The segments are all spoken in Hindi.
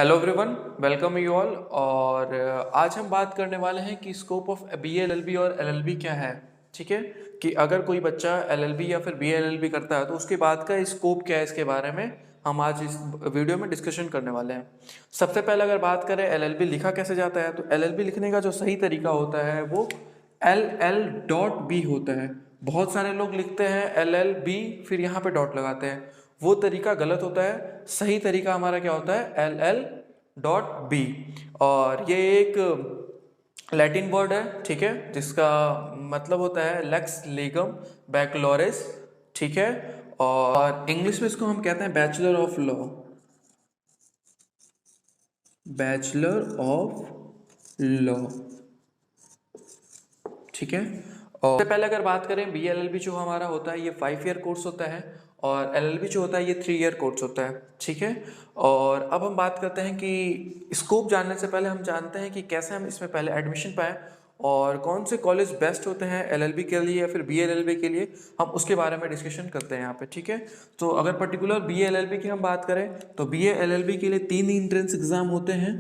Hello everyone, welcome you all. और आज हम बात करने वाले हैं कि scope of B L L B और एल एल बी क्या है। ठीक है, कि अगर कोई बच्चा एल एल बी या फिर बी एल एल बी करता है तो उसके बाद का स्कोप क्या है, इसके बारे में हम आज इस वीडियो में डिस्कशन करने वाले हैं। सबसे पहले अगर बात करें एल एल बी लिखा कैसे जाता है, तो एल एल बी लिखने का जो सही तरीका होता है वो एल एल डॉट बी होता है। बहुत सारे लोग लिखते हैं एल एल बी फिर यहाँ पे डॉट लगाते हैं, वो तरीका गलत होता है। सही तरीका हमारा क्या होता है, एल एल डॉट बी। और ये एक लैटिन वर्ड है, ठीक है, जिसका मतलब होता है लेक्स लीगम बैकलोरेस। ठीक है, और इंग्लिश में इसको हम कहते हैं bachelor of law, bachelor of law. ठीक है, और सबसे पहले अगर बात करें बी एल एल बी जो हमारा होता है ये 5 ईयर कोर्स होता है, और एल एल बी जो होता है ये 3 ईयर कोर्स होता है। ठीक है, और अब हम बात करते हैं कि स्कोप जानने से पहले हम जानते हैं कि कैसे हम इसमें पहले एडमिशन पाएँ और कौन से कॉलेज बेस्ट होते हैं एल एल बी के लिए या फिर बी एल एल बी के लिए, हम उसके बारे में डिस्कशन करते हैं यहाँ पे। ठीक है, तो अगर particular B L L B की हम बात करें तो बी एल एल बी के लिए 3 इंट्रेंस एग्ज़ाम होते हैं।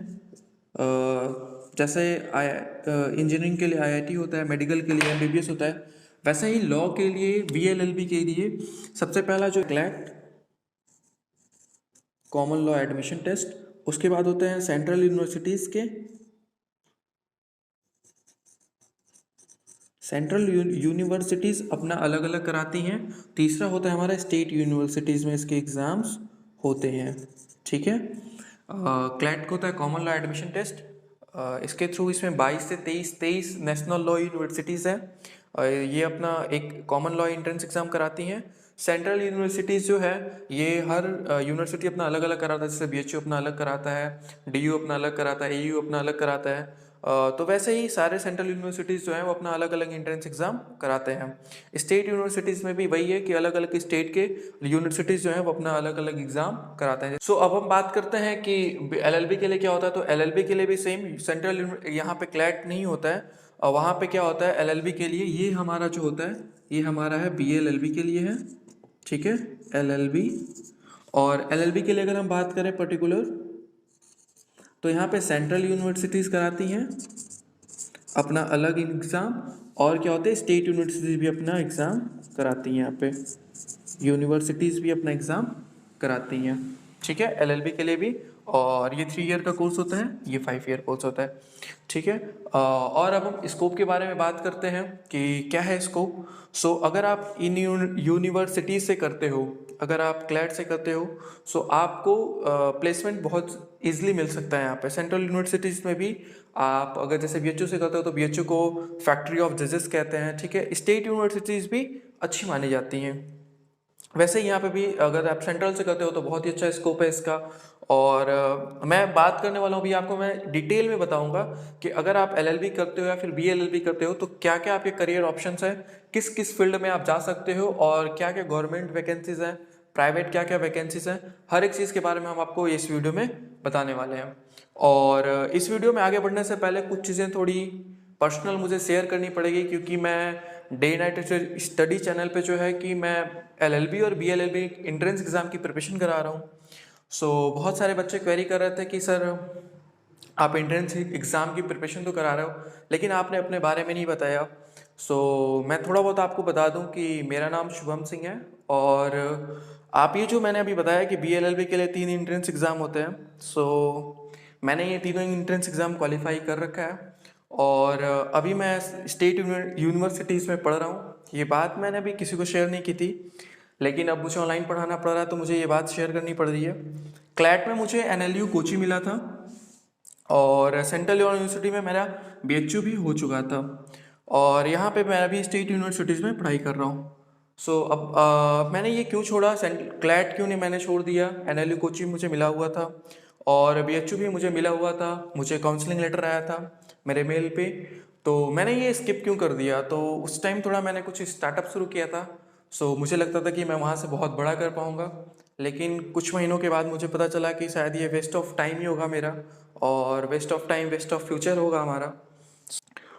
जैसे इंजीनियरिंग के लिए आईआईटी होता है, मेडिकल के लिए एमबीबीएस होता है, वैसे ही लॉ के लिए बीएलएलबी के लिए सबसे पहला जो CLAT common law admission test, उसके बाद होते हैं सेंट्रल यूनिवर्सिटीज़ के सेंट्रल यूनिवर्सिटीज़ अपना अलग अलग कराती हैं। तीसरा होता है हमारा स्टेट यूनिवर्सिटीज़ में इसके एग्ज़ाम्स होते हैं। ठीक है, क्लैट को होता है कॉमन लॉ एडमिशन टेस्ट। इसके थ्रू इसमें 22 से 23 नेशनल लॉ यूनिवर्सिटीज़ हैं, ये अपना एक कॉमन लॉ एंट्रेंस एग्ज़ाम कराती हैं। सेंट्रल यूनिवर्सिटीज़ जो है ये हर यूनिवर्सिटी अपना अलग अलग कराता है, जैसे बी एच यू अपना अलग कराता है, डी यू अपना अलग कराता है, ए यू अपना अलग कराता है। तो वैसे ही सारे सेंट्रल यूनिवर्सिटीज़ जो हैं वो अपना अलग अलग एंट्रेंस एग्ज़ाम कराते हैं। स्टेट यूनिवर्सिटीज़ में भी वही है कि अलग अलग स्टेट के यूनिवर्सिटीज़ जो हैं वो अपना अलग अलग एग्ज़ाम कराते हैं। सो अब हम बात करते हैं कि एलएलबी के लिए क्या होता है। तो एलएलबी के लिए भी सेम सेंट्रल यहाँ पे क्लैट नहीं होता है, और वहाँ पे क्या होता है एलएलबी के लिए, ये हमारा जो होता है ये हमारा है बीएलएलबी के लिए है। ठीक है, एलएलबी। और एलएलबी के लिए अगर हम बात करें पर्टिकुलर, तो यहाँ पे सेंट्रल यूनिवर्सिटीज़ कराती हैं अपना अलग एग्ज़ाम, और क्या होते हैं स्टेट यूनिवर्सिटीज़ भी अपना एग्ज़ाम कराती हैं। यहाँ पे यूनिवर्सिटीज़ भी अपना एग्ज़ाम कराती हैं। ठीक है, एलएलबी के लिए भी, और ये 3 ईयर का कोर्स होता है, ये 5 ईयर कोर्स होता है। ठीक है, और अब हम स्कोप के बारे में बात करते हैं कि क्या है स्कोप। सो अगर आप इन यूनिवर्सिटी से करते हो, अगर आप क्लैट से करते हो, सो आपको प्लेसमेंट बहुत ईजिली मिल सकता है यहाँ पे। सेंट्रल यूनिवर्सिटीज़ में भी आप अगर जैसे बीएचयू से करते हो तो बीएचयू को फैक्ट्री ऑफ जजेस कहते हैं। ठीक है, स्टेट यूनिवर्सिटीज़ भी अच्छी मानी जाती हैं। वैसे यहाँ पे भी अगर आप सेंट्रल से करते हो तो बहुत ही अच्छा स्कोप है इसका। और मैं बात करने वाला हूँ अभी, आपको मैं डिटेल में बताऊंगा कि अगर आप एलएलबी करते हो या फिर बीएलएलबी करते हो तो क्या क्या आपके करियर ऑप्शंस हैं, किस किस फील्ड में आप जा सकते हो, और क्या क्या गवर्नमेंट वैकेंसीज हैं, प्राइवेट क्या क्या वैकेंसीज हैं, हर एक चीज़ के बारे में हम आपको इस वीडियो में बताने वाले हैं। और इस वीडियो में आगे बढ़ने से पहले कुछ चीज़ें थोड़ी पर्सनल मुझे शेयर करनी पड़ेगी, क्योंकि मैं डे नाइट स्टडी चैनल पे जो है कि मैं एलएलबी और बीएलएलबी एंट्रेंस एग्ज़ाम की प्रिपरेशन करा रहा हूँ। सो बहुत सारे बच्चे क्वेरी कर रहे थे कि सर आप एंट्रेंस एग्ज़ाम की प्रिपरेशन तो करा रहे हो लेकिन आपने अपने बारे में नहीं बताया। सो मैं थोड़ा बहुत आपको बता दूं कि मेरा नाम शुभम सिंह है, और आप ये जो मैंने अभी बताया कि बीएलएलबी के लिए 3 एंट्रेंस एग्ज़ाम होते हैं, सो मैंने ये तीनों एंट्रेंस एग्ज़ाम क्वालिफाई कर रखा है, और अभी मैं स्टेट यूनिवर्सिटीज़ में पढ़ रहा हूँ। ये बात मैंने अभी किसी को शेयर नहीं की थी, लेकिन अब मुझे ऑनलाइन पढ़ाना पड़ रहा है तो मुझे ये बात शेयर करनी पड़ रही है। क्लैट में मुझे एनएलयू कोची मिला था, और सेंट्रल यूनिवर्सिटी में मेरा बीएचयू भी हो चुका था, और यहाँ पे मैं अभी स्टेट यूनिवर्सिटीज़ में पढ़ाई कर रहा हूँ। सो अब मैंने ये क्यों छोड़ा, क्लैट क्यों नहीं मैंने छोड़ दिया, एनएलयू कोचिंग मुझे मिला हुआ था और बीएचयू भी मुझे मिला हुआ था, मुझे काउंसलिंग लेटर आया था मेरे मेल पे, तो मैंने ये स्किप क्यों कर दिया। तो उस टाइम थोड़ा मैंने कुछ स्टार्टअप शुरू किया था, सो मुझे लगता था कि मैं वहाँ से बहुत बड़ा कर पाऊँगा, लेकिन कुछ महीनों के बाद मुझे पता चला कि शायद ये वेस्ट ऑफ टाइम ही होगा मेरा, और waste of time waste of future होगा हमारा।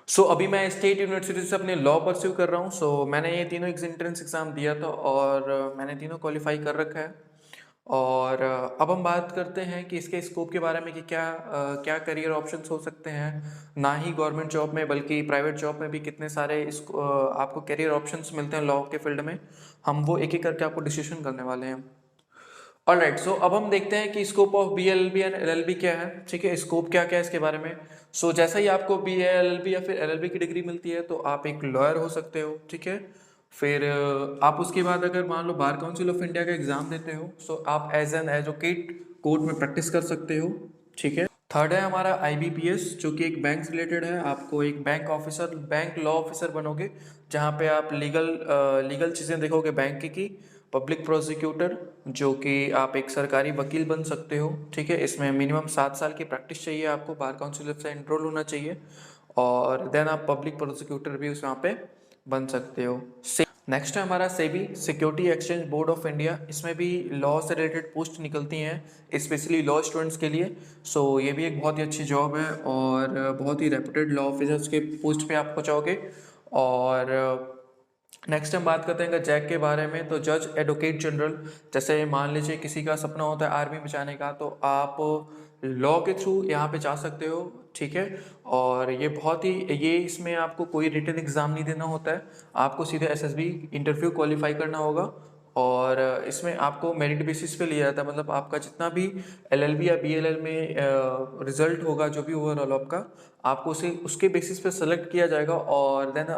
सो अभी मैं स्टेट यूनिवर्सिटी से अपने लॉ परस्यू कर रहा हूँ। सो मैंने ये तीनों एंट्रेंस एग्ज़ाम दिया था और मैंने तीनों क्वालिफाई कर रखा है, और अब हम बात करते हैं कि इसके स्कोप के बारे में कि क्या करियर ऑप्शंस हो सकते हैं, ना ही गवर्नमेंट जॉब में बल्कि प्राइवेट जॉब में भी कितने सारे आपको करियर ऑप्शंस मिलते हैं लॉ के फील्ड में। हम वो एक एक करके आपको डिस्कशन करने वाले हैं। ऑलराइट, सो अब हम देखते हैं कि scope of B L B and L L B क्या है। ठीक है, स्कोप क्या क्या है इसके बारे में। सो जैसा ही आपको बी एल एल बी या फिर एल एल बी की डिग्री मिलती है तो आप एक लॉयर हो सकते हो। ठीक है, फिर आप उसके बाद अगर मान लो बार काउंसिल ऑफ इंडिया का एग्जाम देते हो सो आप एज एन एडवोकेट कोर्ट में प्रैक्टिस कर सकते हो। ठीक है, थर्ड है हमारा IBPS जो कि एक बैंक से रिलेटेड है। आपको एक bank officer, bank law officer बनोगे जहाँ पे आप लीगल चीज़ें देखोगे बैंक की। पब्लिक प्रोसिक्यूटर जो कि आप एक सरकारी वकील बन सकते हो। ठीक है, इसमें मिनिमम 7 साल की प्रैक्टिस चाहिए आपको, बार काउंसिल से एनरोल होना चाहिए और देन आप पब्लिक प्रोसिक्यूटर भी उस वहाँ पे बन सकते हो। नेक्स्ट है हमारा SEBI, security exchange board of India. इसमें भी लॉ से रिलेटेड पोस्ट निकलती हैं स्पेशली लॉ स्टूडेंट्स के लिए। सो ये भी एक बहुत ही अच्छी जॉब है और बहुत ही रेपुटेड लॉ ऑफिसर्स के पोस्ट पे आप पहुँचोगे। और नेक्स्ट हम बात करते हैं जैक के बारे में, तो जज एडवोकेट जनरल। जैसे मान लीजिए किसी का सपना होता है आर्मी में जाने का, तो आप लॉ के थ्रू यहाँ पे जा सकते हो। ठीक है, और ये इसमें आपको कोई रिटन एग्ज़ाम नहीं देना होता है, आपको सीधे SSB इंटरव्यू क्वालिफाई करना होगा और इसमें आपको मेरिट बेसिस पे लिया जाता है। मतलब आपका जितना भी LLB या BLL में रिजल्ट होगा, जो भी ओवरऑल आपका, आपको उसे उसके बेसिस पे सेलेक्ट किया जाएगा और देन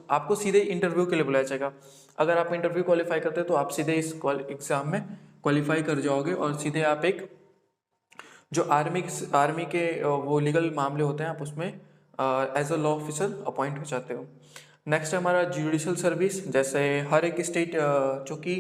आपको सीधे इंटरव्यू के लिए बुलाया जाएगा। अगर आप इंटरव्यू क्वालिफाई करते हैं तो आप सीधे इस एग्ज़ाम में क्वालिफाई कर जाओगे और सीधे आप एक जो आर्मी के वो लीगल मामले होते हैं आप उसमें as a law officer appoint हो जाते हो। नेक्स्ट है हमारा जुडिशल सर्विस। जैसे हर एक स्टेट जो कि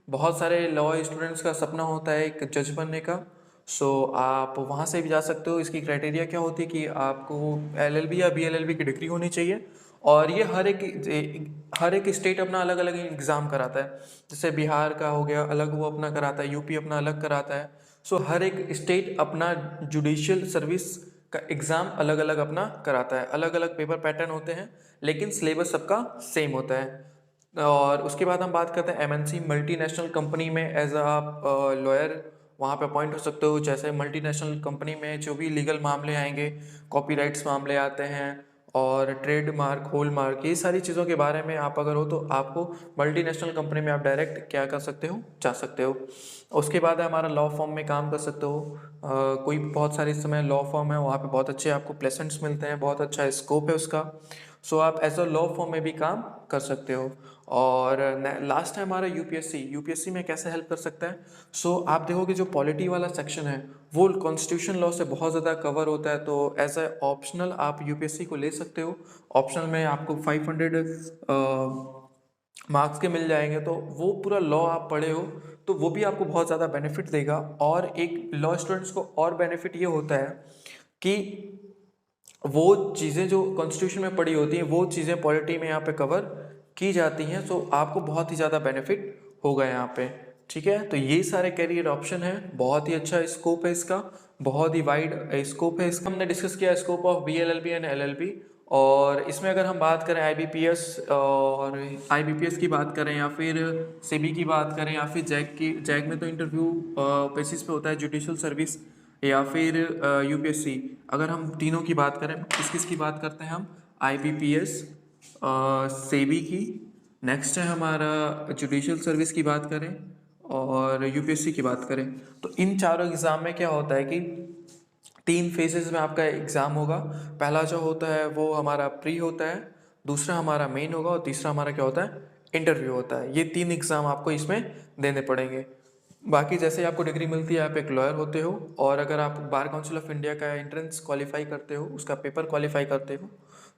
बहुत सारे लॉ स्टूडेंट्स का सपना होता है एक जज बनने का, सो आप वहाँ से भी जा सकते हो। इसकी क्राइटेरिया क्या होती है कि आपको LLB या BLLB की डिग्री होनी चाहिए और ये हर एक स्टेट अपना अलग अलग एग्ज़ाम कराता है। जैसे बिहार का हो गया अलग, वो अपना कराता है, यूपी अपना अलग कराता है। सो हर एक स्टेट अपना जुडिशियल सर्विस का एग्ज़ाम अलग अलग अपना कराता है, अलग अलग पेपर पैटर्न होते हैं लेकिन सिलेबस सबका सेम होता है। और उसके बाद हम बात करते हैं MNC मल्टीनेशनल कंपनी में एज आप लॉयर वहाँ पे अपॉइंट हो सकते हो। जैसे मल्टीनेशनल कंपनी में जो भी लीगल मामले आएंगे, कॉपीराइट्स मामले आते हैं और ट्रेडमार्क, हॉलमार्क, ये सारी चीज़ों के बारे में आप अगर हो तो आपको मल्टीनेशनल कंपनी में आप डायरेक्ट क्या कर सकते हो, जा सकते हो। उसके बाद है हमारा लॉ फॉर्म में काम कर सकते हो। कोई बहुत सारे इस समय लॉ फॉर्म है, वहाँ पे बहुत अच्छे आपको प्लेसमेंट्स मिलते हैं, बहुत अच्छा स्कोप है उसका। सो आप एज अ लॉ फॉर्म में भी काम कर सकते हो। और लास्ट है हमारा यूपीएससी में कैसे हेल्प कर सकता है। सो आप देखोगे जो पॉलिटी वाला सेक्शन है वो कॉन्स्टिट्यूशन लॉ से बहुत ज़्यादा कवर होता है, तो एज ए ऑप्शनल आप यूपीएससी को ले सकते हो। ऑप्शनल में आपको 500 मार्क्स के मिल जाएंगे, तो वो पूरा लॉ आप पढ़े हो तो वो भी आपको बहुत ज़्यादा बेनिफिट देगा। और एक लॉ स्टूडेंट्स को और बेनिफिट ये होता है कि वो चीज़ें जो कॉन्स्टिट्यूशन में पढ़ी होती हैं वो चीज़ें पॉलिटी में यहाँ पे कवर की जाती हैं, तो आपको बहुत ही ज़्यादा बेनिफिट होगा यहाँ पे। ठीक है, तो ये सारे करियर ऑप्शन हैं, बहुत ही अच्छा स्कोप है इसका, बहुत ही वाइड स्कोप है इसका। हमने डिस्कस किया scope of BLLB and LLB। और इसमें अगर हम बात करें IBPS की बात करें या फिर सेबी की बात करें या फिर जैक में तो इंटरव्यू बेसिस पे होता है, जुडिशल सर्विस या फिर UPSC। अगर हम तीनों की बात करें, किस किस की बात करते हैं हम, IBPS, सेबी की, नेक्स्ट है हमारा जुडिशल सर्विस की बात करें और UPSC की बात करें, तो इन चारों एग्ज़ाम में क्या होता है कि 3 फेजेस में आपका एग्ज़ाम होगा। पहला जो होता है वो हमारा प्री होता है, दूसरा हमारा मेन होगा और तीसरा हमारा क्या होता है, इंटरव्यू होता है। ये 3 एग्ज़ाम आपको इसमें देने पड़ेंगे। बाकी जैसे ही आपको डिग्री मिलती है आप एक लॉयर होते हो, और अगर आप बार काउंसिल ऑफ इंडिया का एंट्रेंस क्वालिफाई करते हो, उसका पेपर क्वालिफाई करते हो,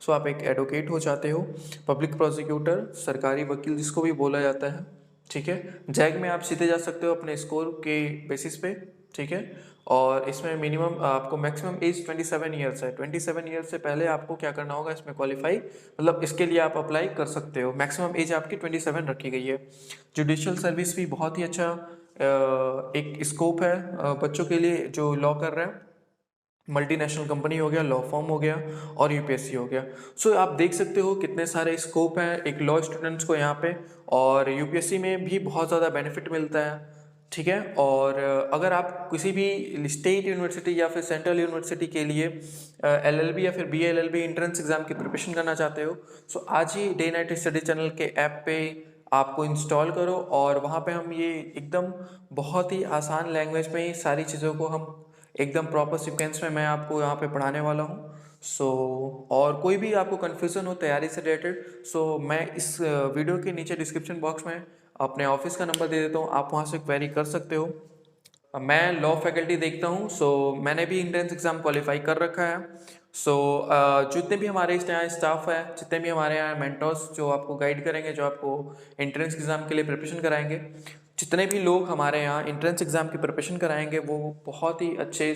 सो आप एक एडवोकेट हो जाते हो, पब्लिक प्रोसिक्यूटर, सरकारी वकील जिसको भी बोला जाता है। ठीक है, जैग में आप सीधे जा सकते हो अपने स्कोर के बेसिस पे। ठीक है, और इसमें मिनिमम आपको मैक्सिमम एज 27 ईयर्स है। 27 ईयर्स से पहले आपको क्या करना होगा इसमें क्वालिफाई, मतलब इसके लिए आप अप्लाई कर सकते हो। मैक्सिमम एज आपकी 27 रखी गई है। जुडिशियल सर्विस भी बहुत ही अच्छा एक स्कोप है बच्चों के लिए जो लॉ कर रहे हैं। मल्टीनेशनल कंपनी हो गया, लॉ फॉर्म हो गया और UPSC हो गया। सो आप देख सकते हो कितने सारे स्कोप हैं एक लॉ स्टूडेंट्स को यहाँ पे, और UPSC में भी बहुत ज़्यादा बेनिफिट मिलता है। ठीक है। और अगर आप किसी भी स्टेट यूनिवर्सिटी या फिर सेंट्रल यूनिवर्सिटी के लिए LLB या फिर BLLB एंट्रेंस एग्जाम की प्रिपरेशन करना चाहते हो, सो आज ही डे नाइट स्टडी चैनल के ऐप पे आपको इंस्टॉल करो, और वहाँ पे हम ये एकदम बहुत ही आसान लैंग्वेज में ही सारी चीज़ों को हम एकदम प्रॉपर सीक्वेंस में मैं आपको यहाँ पे पढ़ाने वाला हूँ। सो और कोई भी आपको कन्फ्यूज़न हो तैयारी से रिलेटेड, सो मैं इस वीडियो के नीचे डिस्क्रिप्शन बॉक्स में अपने ऑफिस का नंबर दे देता हूँ, आप वहाँ से क्वेरी कर सकते हो। मैं लॉ फैकल्टी देखता हूँ, सो मैंने भी एंट्रेंस एग्ज़ाम क्वालिफाई कर रखा है। सो जितने भी हमारे इस यहाँ स्टाफ है, जितने भी हमारे यहाँ मेंटर्स जो आपको गाइड करेंगे, जो आपको एंट्रेंस एग्ज़ाम के लिए प्रिपरेशन कराएंगे, जितने भी लोग हमारे यहाँ एंट्रेंस एग्ज़ाम की प्रिपरेशन कराएंगे, वो बहुत ही अच्छे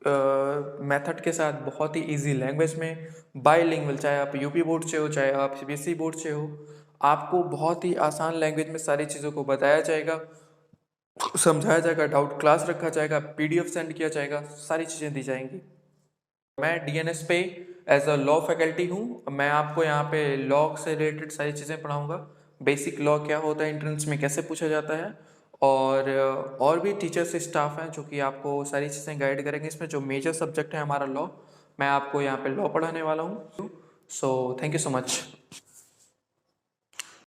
मेथड के साथ, बहुत ही इजी लैंग्वेज में, बाईलिंगुअल, चाहे आप यूपी बोर्ड से हो, चाहे आप CBSE बोर्ड से हो, आपको बहुत ही आसान लैंग्वेज में सारी चीज़ों को बताया जाएगा, समझाया जाएगा, डाउट क्लास रखा जाएगा, PDF सेंड किया जाएगा, सारी चीज़ें दी जाएंगी। मैं DNS पे एज अ लॉ फैकल्टी हूँ, मैं आपको यहाँ पे लॉ से रिलेटेड सारी चीज़ें पढ़ाऊँगा। बेसिक लॉ क्या होता है, एंट्रेंस में कैसे पूछा जाता है, और भी टीचर्स स्टाफ हैं जो कि आपको सारी चीज़ें गाइड करेंगे। इसमें जो मेजर सब्जेक्ट है हमारा लॉ, मैं आपको यहाँ पे लॉ पढ़ाने वाला हूँ। So thank you so much.